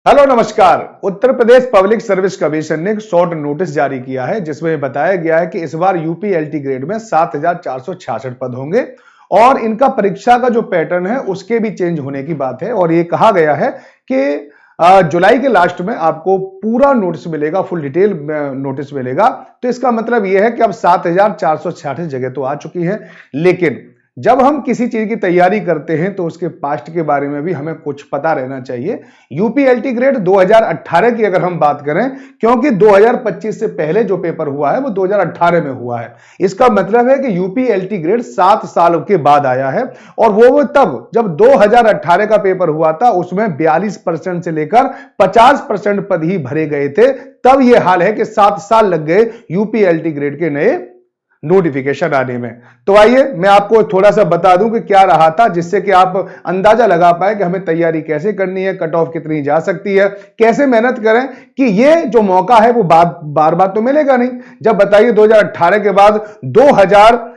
Hello नमस्कार। Uttar Pradesh public service commission ने एक शॉर्ट नोटिस जारी किया है जिसमें बताया गया है कि इस बार यूपी एलटी ग्रेड में 7,466 पद होंगे और इनका परीक्षा का जो पैटर्न है उसके भी चेंज होने की बात है। और ये कहा गया है कि जुलाई के लास्ट में आपको पूरा नोटिस मिलेगा, फुल डिटेल नोटिस मिलेगा। तो इसका मतलब यह है कि अब 7,466 जगह तो आ चुकी है, लेकिन जब हम किसी चीज की तैयारी करते हैं तो उसके पास्ट के बारे में भी हमें कुछ पता रहना चाहिए। यूपीएलटी ग्रेड 2018 की अगर हम बात करें, क्योंकि 2025 से पहले जो पेपर हुआ है वो 2018 में हुआ है, इसका मतलब है कि यूपीएलटी ग्रेड 7 साल के बाद आया है। और वो तब जब 2018 का पेपर हुआ था उसमें 42% से लेकर 50% पद ही भरे गए थे। तब यह हाल है कि 7 साल लग गए यूपीएलटी ग्रेड के नए नोटिफिकेशन आने में। तो आइए मैं आपको थोड़ा सा बता दूं कि क्या रहा था, जिससे कि आप अंदाजा लगा पाए कि हमें तैयारी कैसे करनी है, कट ऑफ कितनी जा सकती है, कैसे मेहनत करें कि ये जो मौका है वो बार बार तो मिलेगा नहीं। जब बताइए 2018 के बाद 2000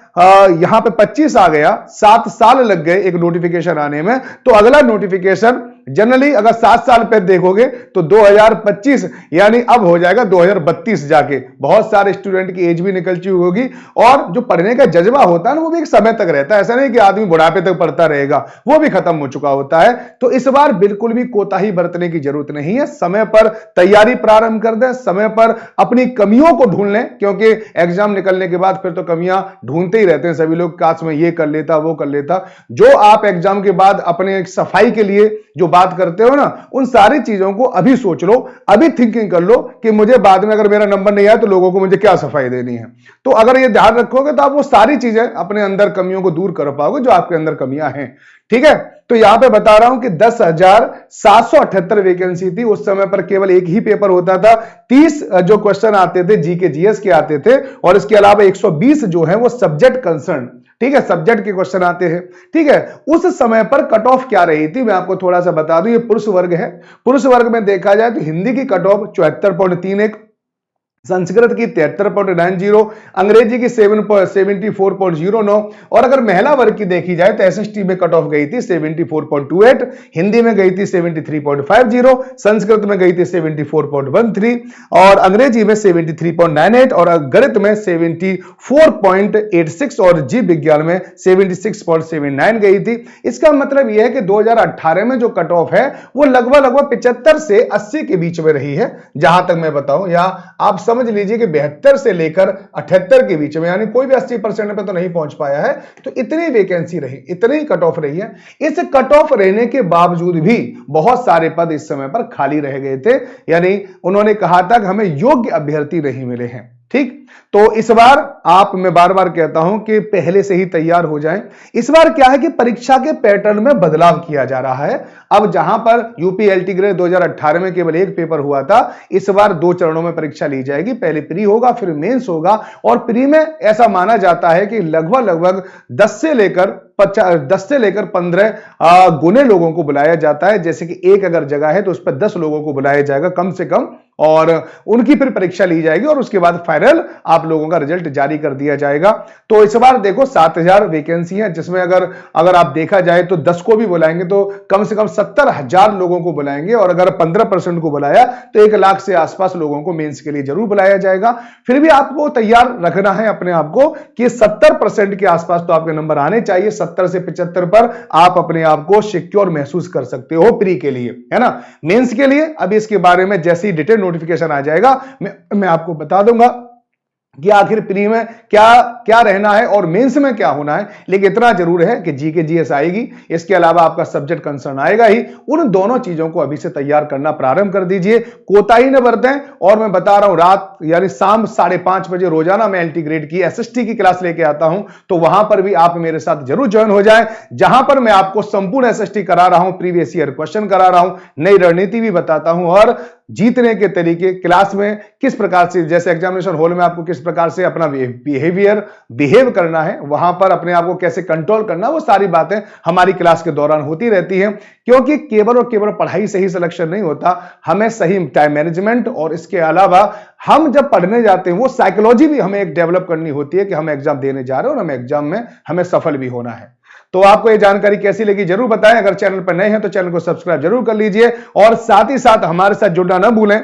यहां पे 25 आ गया, 7 साल लग गए एक नोटिफिकेशन आने में। तो अगला नोटिफिकेशन जनरली अगर 7 साल पे देखोगे तो 2025 यानी अब हो जाएगा 2032 जाके। बहुत सारे स्टूडेंट की एज भी निकल चुकी होगी और जो पढ़ने का जज्बा होता है ना वो भी एक समय तक रहता है। ऐसा नहीं कि आदमी बुढ़ापे तक पढ़ता रहेगा, वो भी खत्म हो चुका होता है। तो इस बार बिल्कुल भी कोताही बरतने की जरूरत नहीं है। समय पर तैयारी प्रारंभ कर दें, समय पर अपनी कमियों को ढूंढ लें, क्योंकि एग्जाम निकलने के बाद फिर तो कमियां ढूंढते ही रहते हैं सभी लोग, काश में ये कर लेता वो कर लेता। जो आप एग्जाम के बाद अपने सफाई के लिए जो बात करते हो ना, उन सारी चीजों को अभी सोच लो, अभी थिंकिंग कर लो कि मुझे बाद में अगर मेरा नंबर नहीं आया तो लोगों को मुझे क्या सफाई देनी है। तो अगर ये ध्यान रखोगे तो आप वो सारी चीजें अपने अंदर कमियों को दूर कर पाओगे जो आपके अंदर कमियां हैं। ठीक है, तो यहां पे बता रहा हूं कि 10,778 वैकेंसी थी। उस समय पर केवल एक ही पेपर होता था, 30 जो क्वेश्चन आते थे जीके जीएस के आते थे, और इसके अलावा 120 जो है वो सब्जेक्ट कंसर्न, ठीक है, सब्जेक्ट के क्वेश्चन आते हैं। ठीक है, उस समय पर कट ऑफ क्या रही थी मैं आपको थोड़ा सा बता दूं। ये पुरुष वर्ग है। पुरुष वर्ग में देखा जाए तो हिंदी की कट ऑफ 74.31, संस्कृत की 73.90, अंग्रेजी की 74.09, और अगर महिला वर्ग की देखी जाए तो एसएसटी में कट ऑफ गई थी 74.28, हिंदी में गई थी 73.50, संस्कृत में गई थी 74.13, और अंग्रेजी में 73.98, और गणित में 74.86, और जीव विज्ञान में 76.79 गई थी। इसका मतलब यह है कि 2018 में जो कट ऑफ है वो लगभग 75 से 80 के बीच में रही है, जहां तक मैं बताऊं। या आप समझ लीजिए कि 72 से लेकर 78 के बीच में, यानी कोई भी 80% पे तो नहीं पहुंच पाया है। तो इतनी वैकेंसी रही, इतनी कट ऑफ रही है। इस कट ऑफ रहने के बावजूद भी बहुत सारे पद इस समय पर खाली रह गए थे, यानी उन्होंने कहा था कि हमें योग्य अभ्यर्थी नहीं मिले हैं। ठीक, तो इस बार आप, मैं बार बार कहता हूं कि पहले से ही तैयार हो जाएं। इस बार क्या है कि परीक्षा के पैटर्न में बदलाव किया जा रहा है। अब जहां पर यूपीएलटी ग्रेड 2018 में केवल एक पेपर हुआ था, इस बार 2 चरणों में परीक्षा ली जाएगी। पहले प्री होगा, फिर मेंस होगा। और प्री में ऐसा माना जाता है कि लगभग 10 से लेकर 15 गुने लोगों को बुलाया जाता है। जैसे कि एक अगर जगह है तो उस पर 10 लोगों को बुलाया जाएगा कम से कम, और उनकी फिर परीक्षा ली जाएगी और उसके बाद फाइनल आप लोगों का रिजल्ट जारी कर दिया जाएगा। तो इस बार देखो 7,000 वैकेंसी है, जिसमें अगर आप देखा जाए तो 10 को भी बुलाएंगे तो कम से कम 70,000 लोगों को बुलाएंगे, और अगर 15% को बुलाया तो 1 लाख से आसपास लोगों को मेंस के लिए जरूर बुलाया जाएगा। फिर भी आपको तैयार रखना है अपने आप को कि 70% के आसपास तो आपके नंबर आने चाहिए। 70 से 75 पर आप अपने आप को सिक्योर महसूस कर सकते हो प्री के लिए, है ना। मेंस के लिए अभी इसके बारे में जैसे ही डिटेल नोटिफिकेशन आ जाएगा मैं आपको बता दूंगा कि आखिर प्री में क्या रहना है और मेंस में क्या होना है। लेकिन इतना जरूर है कि जीके जीएस आएगी, इसके अलावा आपका सब्जेक्ट कंसर्न आएगा ही। उन दोनों चीजों को अभी से तैयार करना प्रारंभ कर दीजिए, कोताही न बरतें। और मैं बता रहा हूं, रात यानी शाम 5:30 बजे रोजाना मैं एलटी ग्रेड की एसएसटी की क्लास लेके आता हूं, तो वहां पर भी आप मेरे साथ जरूर ज्वाइन हो जाएं, जहां पर मैं आपको संपूर्ण एसएसटी करा रहा हूं, प्रीवियस ईयर क्वेश्चन करा रहा हूं, नई रणनीति भी बताता हूं, और जीतने के तरीके क्लास में किस प्रकार से, जैसे एग्जामिनेशन हॉल में आपको किस प्रकार से अपना बिहेव करना है, वहां पर अपने आप को कैसे कंट्रोल करना, वो सारी बातें हमारी क्लास के दौरान होती रहती हैं। क्योंकि केवल और केवल पढ़ाई से ही सिलेक्शन नहीं होता, हमें सही टाइम मैनेजमेंट और इसके अलावा हम जब पढ़ने जाते हैं वो साइकोलॉजी भी हमें एक डेवलप करनी होती है कि हम एग्जाम देने जा रहे हैं और हमें एग्जाम में हमें सफल भी होना है। तो आपको ये जानकारी कैसी लगी जरूर बताएं। अगर चैनल पर नए हैं तो चैनल को सब्सक्राइब जरूर कर लीजिए और साथ ही साथ हमारे साथ जुड़ना ना भूलें।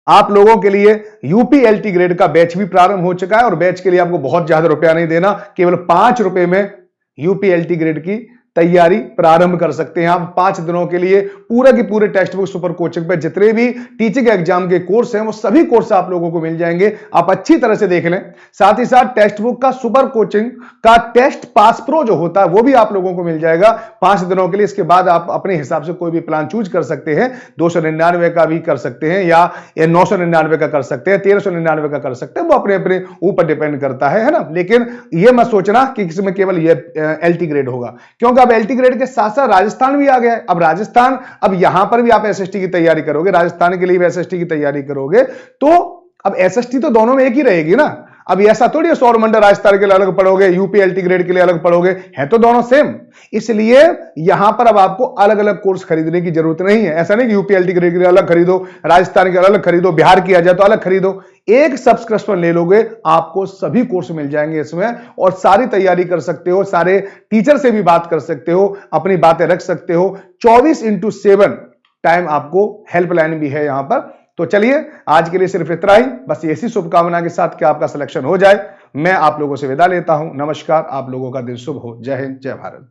आप लोगों के लिए यूपीएलटी ग्रेड का बैच भी प्रारंभ हो चुका है और बैच के लिए आपको बहुत ज्यादा रुपया नहीं देना, केवल 5 रुपए में यूपीएलटी ग्रेड की तैयारी प्रारंभ कर सकते हैं। आप 5 दिनों के लिए पूरे के पूरे टेक्स्ट बुक सुपर कोचिंग पे जितने भी टीचिंग एग्जाम के कोर्स हैं वो सभी कोर्स आप लोगों को मिल जाएंगे। आप अच्छी तरह से देख लें। साथ ही साथ टेक्स्ट बुक का सुपर कोचिंग का टेस्ट पास प्रो जो होता है वो भी आप लोगों को मिल जाएगा 5 दिनों के लिए। इसके बाद आप अपने हिसाब से कोई भी प्लान चूज कर सकते हैं। 299 का भी कर सकते हैं या 999 का कर सकते हैं, 1399 का कर सकते हैं, वो अपने अपने ऊपर डिपेंड करता है ना। लेकिन यह मत सोचना कि इसमें केवल ये एलटी ग्रेड होगा, क्योंकि अब एलटी ग्रेड के साथ साथ राजस्थान भी आ गया है। अब राजस्थान, अब यहां पर भी आप एसएसटी की तैयारी करोगे, राजस्थान के लिए भी एसएसटी की तैयारी करोगे, तो अब एसएसटी तो दोनों में एक ही रहेगी ना। अब ऐसा थोड़ी है सौरमंडल राजस्थान के लिए अलग पढ़ोगे, यूपीएलटी ग्रेड के लिए अलग पढ़ोगे, है तो दोनों सेम। इसलिए यहां पर अब आपको अलग अलग कोर्स खरीदने की जरूरत नहीं है। ऐसा नहीं कि यूपीएलटी ग्रेड के लिए अलग खरीदो, राजस्थान के अलग खरीदो, बिहार की आ जाए तो अलग खरीदो। एक सब्सक्रिप्शन ले लोगे, आपको सभी कोर्स मिल जाएंगे इसमें और सारी तैयारी कर सकते हो, सारे टीचर से भी बात कर सकते हो, अपनी बातें रख सकते हो। 24/7 टाइम आपको हेल्पलाइन भी है यहां पर। तो चलिए आज के लिए सिर्फ इतना ही, बस ऐसी शुभकामना के साथ कि आपका सिलेक्शन हो जाए। मैं आप लोगों से विदा लेता हूं। नमस्कार, आप लोगों का दिन शुभ हो। जय हिंद, जय भारत।